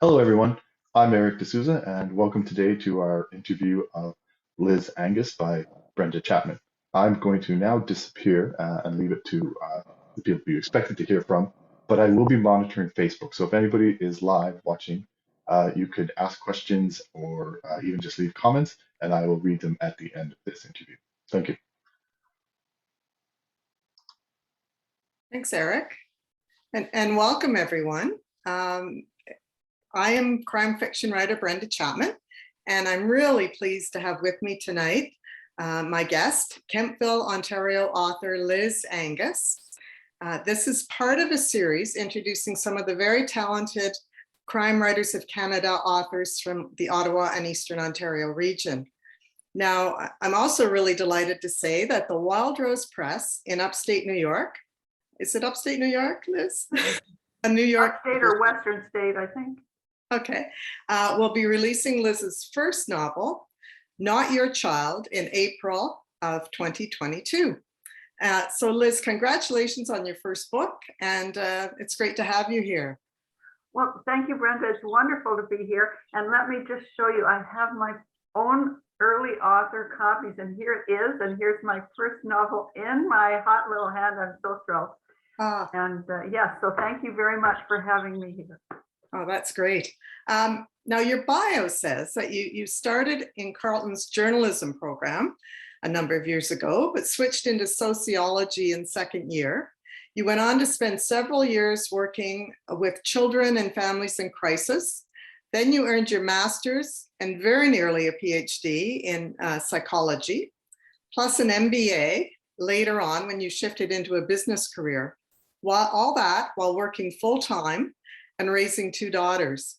Hello, everyone. I'm Eric D'Souza, and welcome today to our interview of Lis Angus by Brenda Chapman. I'm going to now disappear and leave it to the people you expected to hear from, but I will be monitoring Facebook. So if anybody is live watching, you could ask questions or even just leave comments, and I will read them at the end of this interview. Thank you. Thanks, Eric. And welcome, everyone. I am crime fiction writer Brenda Chapman, and I'm really pleased to have with me tonight my guest, Kentville, Ontario author Lis Angus. This is part of a series introducing some of the very talented Crime Writers of Canada authors from the Ottawa and Eastern Ontario region. Now, I'm also really delighted to say that the Wild Rose Press in upstate New York, is it upstate New York, Liz? A New York upstate or Western state, I think. Okay, we'll be releasing Liz's first novel, Not Your Child, in April of 2022. So Liz, congratulations on your first book, and it's great to have you here. Well, thank you, Brenda. It's wonderful to be here. And let me just show you, I have my own early author copies, and here it is. And here's my first novel in my hot little hand. I'm so thrilled. And yes, so thank you very much for having me here. Oh, that's great. Now, your bio says that you started in Carleton's journalism program a number of years ago, but switched into sociology in second year. You went on to spend several years working with children and families in crisis. Then you earned your master's and very nearly a PhD in psychology, plus an MBA later on when you shifted into a business career. While working full-time and raising two daughters.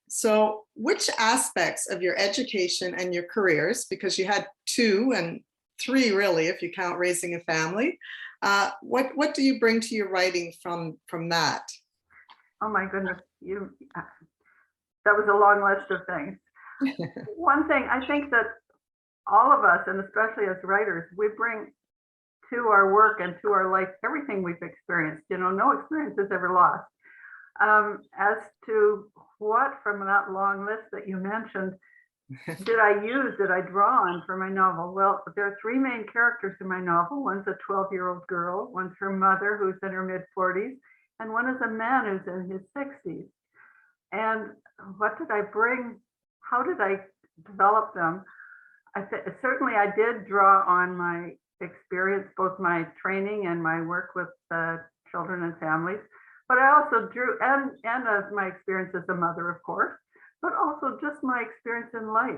So which aspects of your education and your careers, because you had two and three really, if you count raising a family, what do you bring to your writing from that? Oh my goodness, that was a long list of things. One thing, I think that all of us, and especially as writers, we bring to our work and to our life everything we've experienced. No experience is ever lost. As to what from that long list that you mentioned did I draw on for my novel? Well, there are three main characters in my novel. One's a 12-year-old girl, one's her mother who's in her mid-40s, and one is a man who's in his 60s. And what did I bring? How did I develop them? Certainly I did draw on my experience, both my training and my work with children and families. But I also drew, and as my experience as a mother, of course, but also just my experience in life.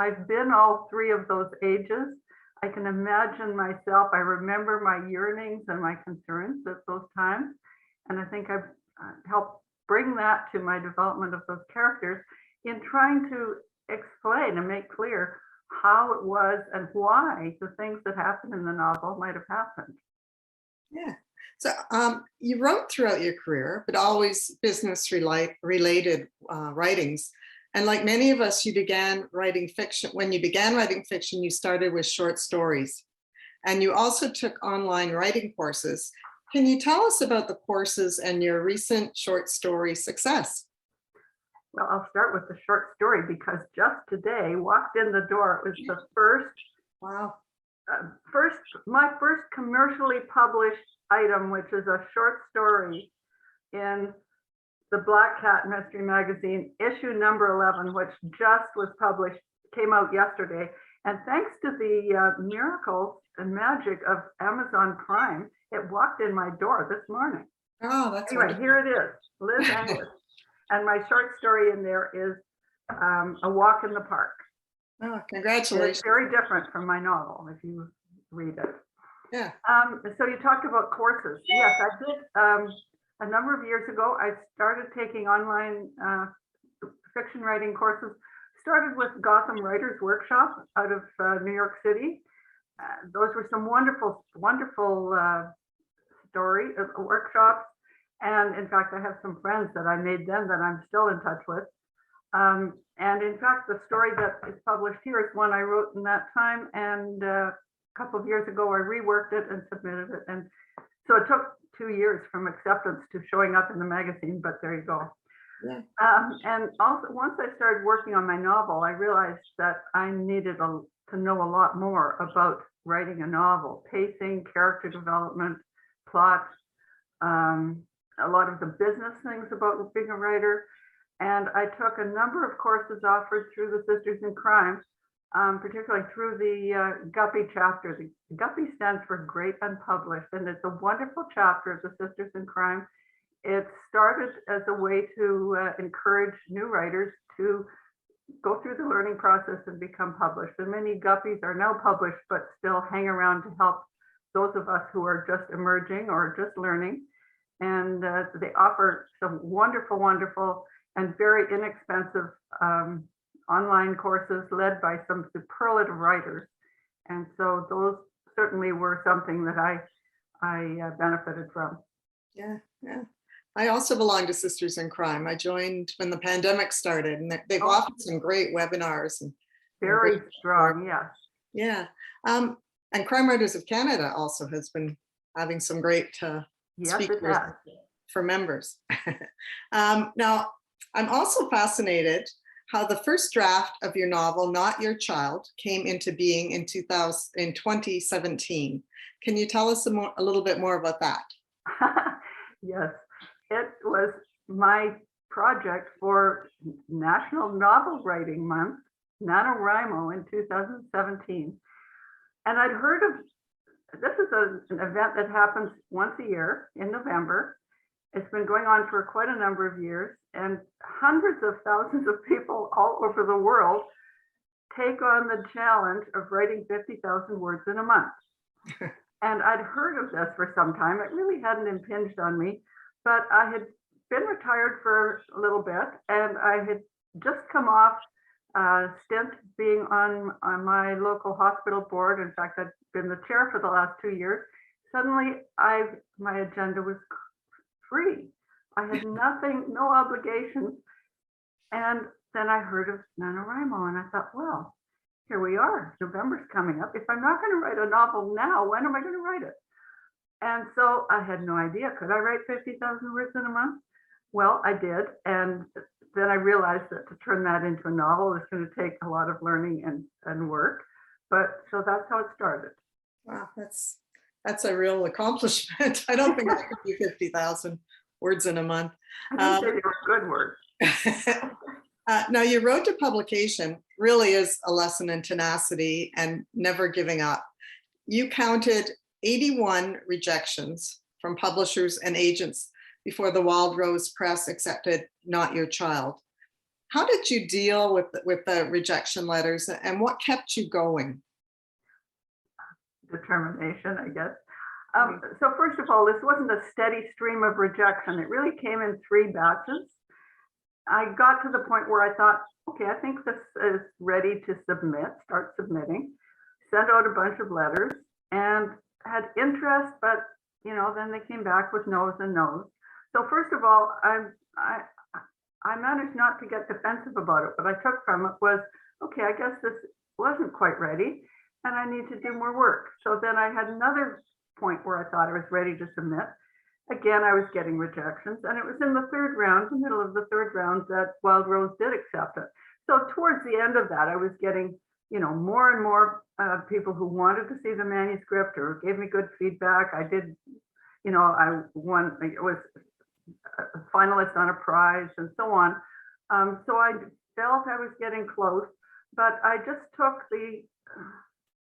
I've been all three of those ages. I can imagine myself. I remember my yearnings and my concerns at those times. And I think I've helped bring that to my development of those characters in trying to explain and make clear how it was and why the things that happened in the novel might have happened. Yeah. So you wrote throughout your career, but always business related writings. And like many of us, you began writing fiction. When you began writing fiction, you started with short stories. And you also took online writing courses. Can you tell us about the courses and your recent short story success? Well, I'll start with the short story because just today, walked in the door, it was the first, wow, my first commercially published item, which is a short story in the Black Cat Mystery Magazine, issue number 11, which just was published, came out yesterday. And thanks to the miracles and magic of Amazon Prime, it walked in my door this morning. Oh, that's anyway, wonderful. Here it is, Lis Angus. And my short story in there is A Walk in the Park. Oh, congratulations. It's very different from my novel if you read it. Yeah. So you talked about courses. Yes, I did. A number of years ago, I started taking online fiction writing courses. Started with Gotham Writers Workshop out of New York City. Those were some wonderful, wonderful workshops. And in fact, I have some friends that I made then that I'm still in touch with. And in fact, the story that is published here is one I wrote in that time. And a couple of years ago, I reworked it and submitted it. And so it took 2 years from acceptance to showing up in the magazine, but there you go. Yeah. And also, once I started working on my novel, I realized that I needed to know a lot more about writing a novel, pacing, character development, plot, a lot of the business things about being a writer. And I took a number of courses offered through the Sisters in Crime, particularly through the Guppy chapter. The Guppy stands for Great Unpublished, and it's a wonderful chapter of the Sisters in Crime. It started as a way to encourage new writers to go through the learning process and become published. And many Guppies are now published, but still hang around to help those of us who are just emerging or just learning. And they offer some wonderful, wonderful and very inexpensive online courses led by some superlative writers. And so those certainly were something that I benefited from. Yeah, yeah. I also belong to Sisters in Crime. I joined when the pandemic started, and they've offered some great webinars. And very strong, yes. Yeah. And Crime Writers of Canada also has been having some great speakers for members. Now, I'm also fascinated how the first draft of your novel, Not Your Child, came into being in 2017. Can you tell us a little bit more about that? Yes, it was my project for National Novel Writing Month, NaNoWriMo, in 2017. And I'd heard of, this is an event that happens once a year in November. It's been going on for quite a number of years, and hundreds of thousands of people all over the world take on the challenge of writing 50,000 words in a month. And I'd heard of this for some time. It really hadn't impinged on me, but I had been retired for a little bit, and I had just come off a stint being on my local hospital board. In fact, I'd been the chair for the last 2 years. Suddenly, my agenda was free. I had nothing, no obligations. And then I heard of NaNoWriMo, and I thought, well, here we are. November's coming up. If I'm not going to write a novel now, when am I going to write it? And so I had no idea. Could I write 50,000 words in a month? Well, I did. And then I realized that to turn that into a novel is going to take a lot of learning and work. But so that's how it started. Wow, that's a real accomplishment. I don't think I could do 50,000 words in a month. I didn't say they were good words. Now, your road to publication really is a lesson in tenacity and never giving up. You counted 81 rejections from publishers and agents before the Wild Rose Press accepted Not Your Child. How did you deal with the rejection letters, and what kept you going? Determination, I guess. So first of all, this wasn't a steady stream of rejection. It really came in 3 batches. I got to the point where I thought, okay, I think this is ready to start submitting, sent out a bunch of letters and had interest, but then they came back with no's and no's. So first of all, I managed not to get defensive about it. What I took from it was, okay, I guess this wasn't quite ready and I need to do more work. So then I had another point where I thought I was ready to submit. Again, I was getting rejections, and it was in the 3rd round, the middle of the 3rd round, that Wild Rose did accept it. So towards the end of that, I was getting, more and more people who wanted to see the manuscript or gave me good feedback. I did, I won, it was a finalist on a prize and so on. So I felt I was getting close, but I just took the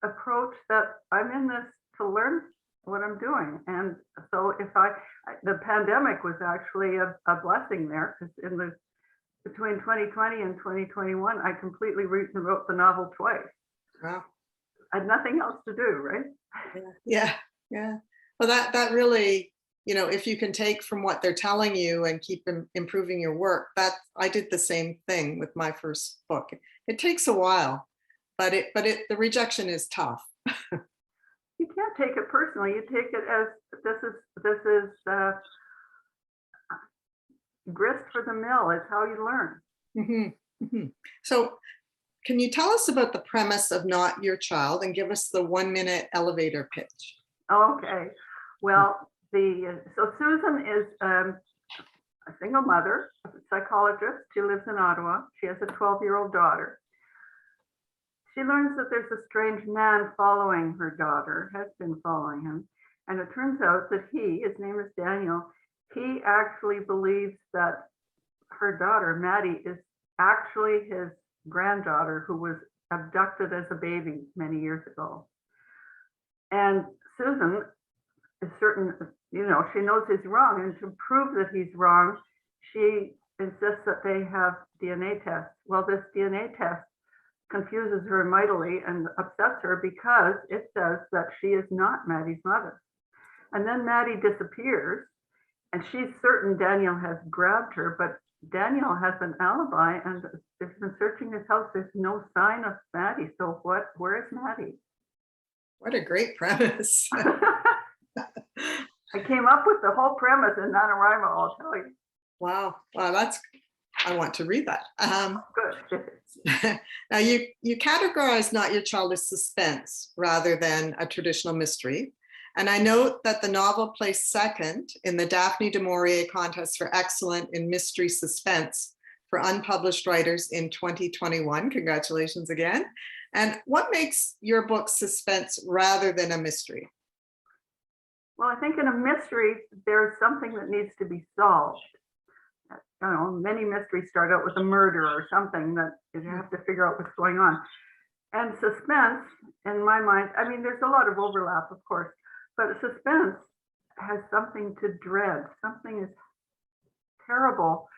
approach that I'm in this to learn what I'm doing. And so the pandemic was actually a blessing there, because between 2020 and 2021, I completely rewrote the novel twice. Wow. I had nothing else to do, right? Yeah. Well, that really, if you can take from what they're telling you and keep improving your work, I did the same thing with my first book. It takes a while, but the rejection is tough. You can't take it personally. You take it as this is grist for the mill. It's how you learn. Mm-hmm. Mm-hmm. So can you tell us about the premise of Not Your Child and give us the 1-minute elevator pitch? Okay. Well, so Susan is a single mother of psychologist. She lives in Ottawa. She has a 12-year-old daughter. She learns that there's a strange man following her daughter, has been following him. And it turns out that his name is Daniel, he actually believes that her daughter, Maddie, is actually his granddaughter who was abducted as a baby many years ago. And Susan is certain, she knows he's wrong. And to prove that he's wrong, she insists that they have DNA tests. Well, this DNA test confuses her mightily and upsets her because it says that she is not Maddie's mother. And then Maddie disappears, and she's certain Daniel has grabbed her, but Daniel has an alibi and has been searching his house. There's no sign of Maddie. So where is Maddie? What a great premise. I came up with the whole premise in NaNoWriMo, I'll tell you. Wow. I want to read that. Good. Now you categorize Not Your Child as suspense rather than a traditional mystery. And I note that the novel placed second in the Daphne du Maurier contest for excellent in mystery suspense for unpublished writers in 2021. Congratulations again. And what makes your book suspense rather than a mystery? Well, I think in a mystery, there's something that needs to be solved. Many mysteries start out with a murder or something that you have to figure out what's going on. And suspense, in my mind, there's a lot of overlap, of course, but suspense has something to dread. Something is terrible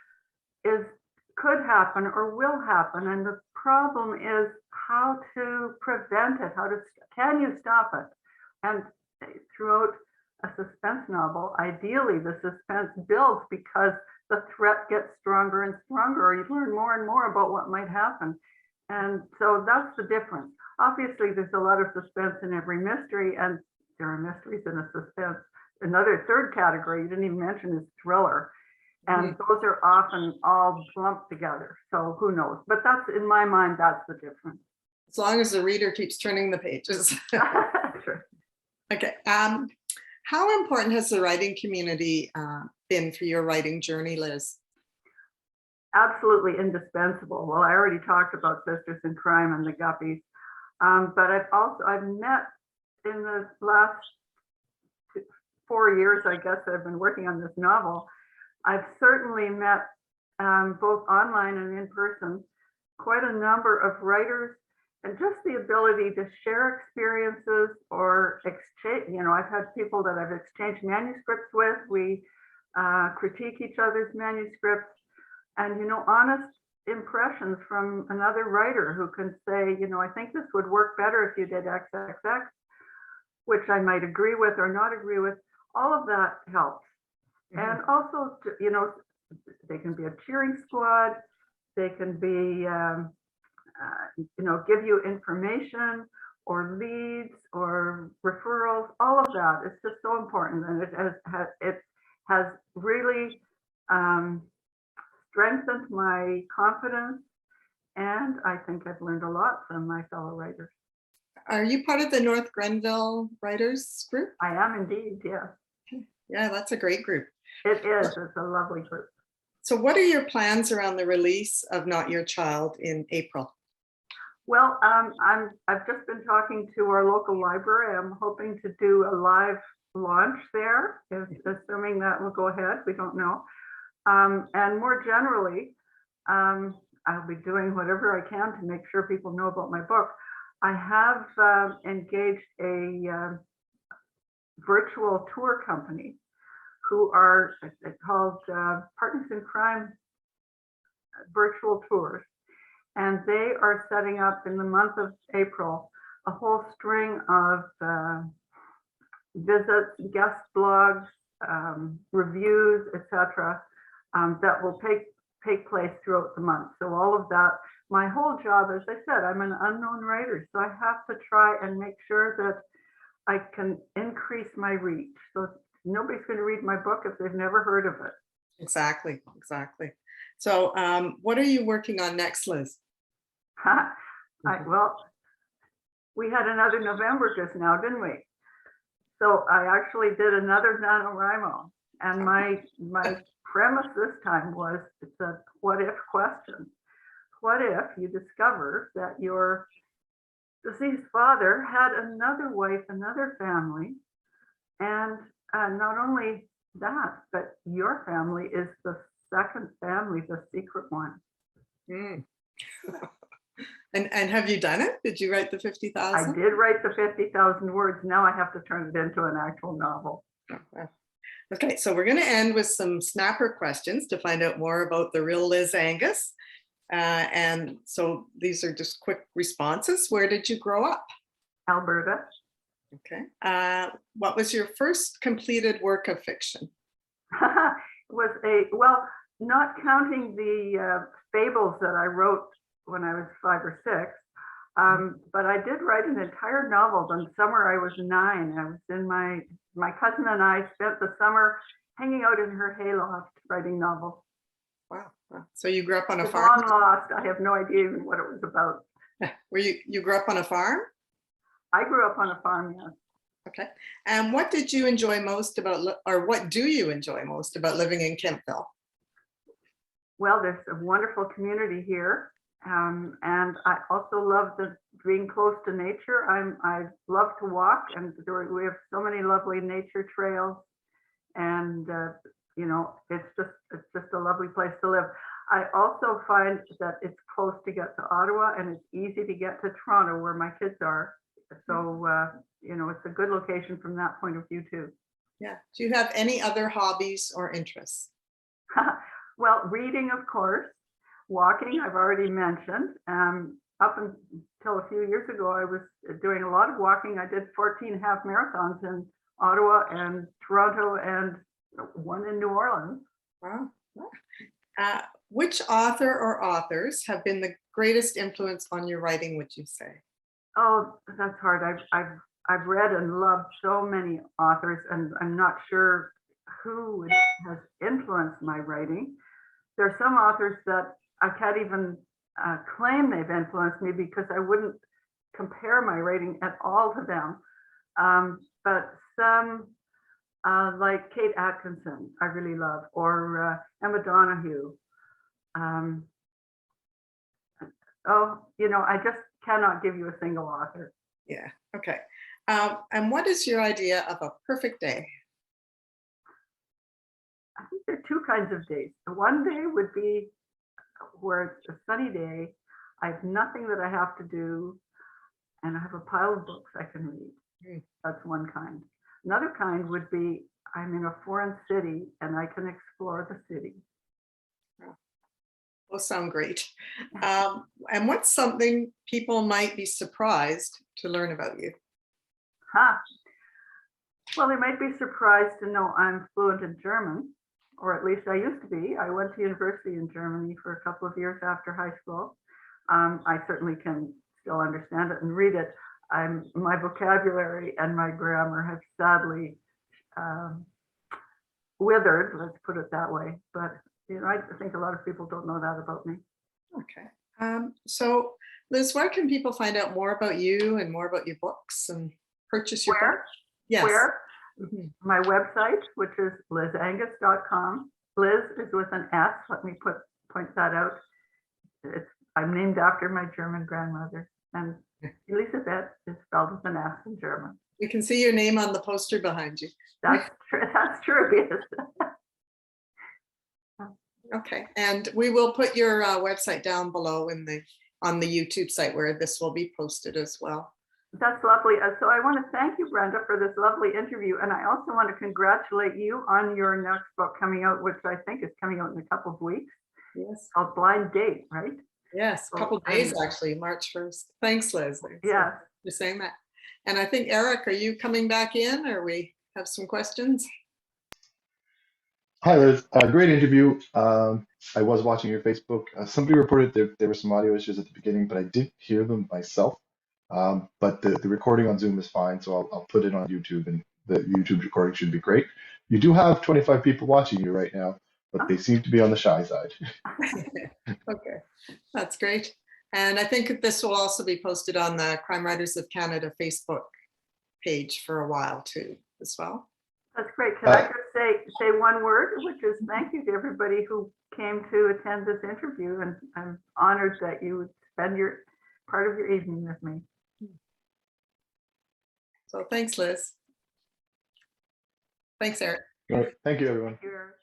could happen or will happen. And the problem is how to prevent it, can you stop it? And throughout a suspense novel, ideally the suspense builds because the threat gets stronger and stronger, or you learn more and more about what might happen. And so that's the difference. Obviously, there's a lot of suspense in every mystery, and there are mysteries in a suspense. Another third category you didn't even mention is thriller. And those are often all lumped together. So who knows? But that's, in my mind, that's the difference. As long as the reader keeps turning the pages. Sure. Okay. How important has the writing community been for your writing journey, Liz? Absolutely indispensable. Well, I already talked about Sisters in Crime and the Guppies, but I've met in the last 4 years, I guess, I've been working on this novel. I've certainly met both online and in person quite a number of writers, and just the ability to share experiences or exchange. I've had people that I've exchanged manuscripts with. We critique each other's manuscripts, and honest impressions from another writer who can say, I think this would work better if you did XXX, which I might agree with or not agree with. All of that helps. And also, they can be a cheering squad. They can be, give you information or leads or referrals. All of that is just so important, and it has really strengthened my confidence. And I think I've learned a lot from my fellow writers. Are you part of the North Grenville Writers Group? I am indeed, yes. Yeah, that's a great group. It is. It's a lovely group. So what are your plans around the release of Not Your Child in April? Well, I've just been talking to our local library. I'm hoping to do a live launch there, assuming that will go ahead. We don't know. And more generally, I'll be doing whatever I can to make sure people know about my book. I have engaged a virtual tour company who are called Partners in Crime Virtual Tours. And they are setting up in the month of April a whole string of visits, guest blogs, reviews, etc., that will take place throughout the month. So all of that, my whole job, as I said, I'm an unknown writer, so I have to try and make sure that I can increase my reach. So nobody's going to read my book if they've never heard of it. Exactly. So what are you working on next, Liz? Well, we had another November just now, didn't we? So I actually did another NaNoWriMo, and my premise this time was, it's a what if question. What if you discover that your deceased father had another wife, another family, and not only that, but your family is the second family, the secret one. Mm. And have you done it? Did you write the I 50,000? did write the 50,000 words. Now I have to turn it into an actual novel. Okay, so we're going to end with some snapper questions to find out more about the real Lis Angus. And so these are just quick responses. Where did you grow up? Alberta. Okay. What was your first completed work of fiction? Was well, not counting the fables that I wrote when I was 5 or 6, but I did write an entire novel. The summer I was 9, I was in my cousin and I spent the summer hanging out in her hayloft writing novels. Wow. So you grew up on a It's farm? long lost. I have no idea even what it was about. Were you grew up on a farm? I grew up on a farm, yes. Okay. And what did you enjoy most about, or what do you enjoy most about living in Kentville? Well, there's a wonderful community here. And I also love being close to nature. I love to walk, and we have so many lovely nature trails, and you know, it's just a lovely place to live. I also find that it's close to get to Ottawa, and it's easy to get to Toronto, where my kids are. So you know, it's a good location from that point of view too. Yeah. Do you have any other hobbies or interests? Well, reading, of course. Walking, I've already mentioned. Up until a few years ago, I was doing a lot of walking. I did 14 half marathons in Ottawa and Toronto and one in New Orleans. Wow. Which author or authors have been the greatest influence on your writing, would you say? Oh, that's hard. I've read and loved so many authors, and I'm not sure who has influenced my writing. There are some authors that I can't even claim they've influenced me, because I wouldn't compare my writing at all to them. But some, like Kate Atkinson, I really love, or Emma Donoghue. Oh, you know, I just cannot give you a single author. Yeah. Okay. And what is your idea of a perfect day? I think there are two kinds of days. The one day would be where it's a sunny day. I have nothing that I have to do, and I have a pile of books I can read. That's one kind. Another kind would be I'm in a foreign city and I can explore the city. Will sound great. And what's something people might be surprised to learn about you? Well, they might be surprised to know I'm fluent in German, or at least I used to be. I went to university in Germany for a couple of years after high school. I certainly can still understand it and read it. My vocabulary and my grammar have sadly withered, let's put it that way. But you know, I think a lot of people don't know that about me. Okay. So Liz, where can people find out more about you and more about your books and purchase your book? Yes. Where? Mm-hmm. My website, which is lisangus.com. Liz is with an S. Let me point that out. I'm named after my German grandmother, and Elisabeth is spelled with an S in German. You can see your name on the poster behind you. That's true. That's true. Yes. Okay, and we will put your website down below on the YouTube site where this will be posted as well. That's lovely. So I want to thank you, Brenda, for this lovely interview. And I also want to congratulate you on your next book coming out, which I think is coming out in a couple of weeks. Yes. Called Blind Date, right? Yes, a couple of days actually, March 1st. Thanks, Liz. Yeah. You're saying that. And I think, Eric, are you coming back in, or we have some questions? Hi, Liz. Great interview. I was watching your Facebook. Somebody reported there were some audio issues at the beginning, but I did hear them myself. But the recording on Zoom is fine, so I'll put it on YouTube, and the YouTube recording should be great. You do have 25 people watching you right now, but they seem to be on the shy side. Okay, that's great. And I think this will also be posted on the Crime Writers of Canada Facebook page for a while too, as well. That's great. Can I just say one word, which is thank you to everybody who came to attend this interview, and I'm honored that you would spend your part of your evening with me. So thanks, Liz. Thanks, Eric. All right. Thank you, everyone. You're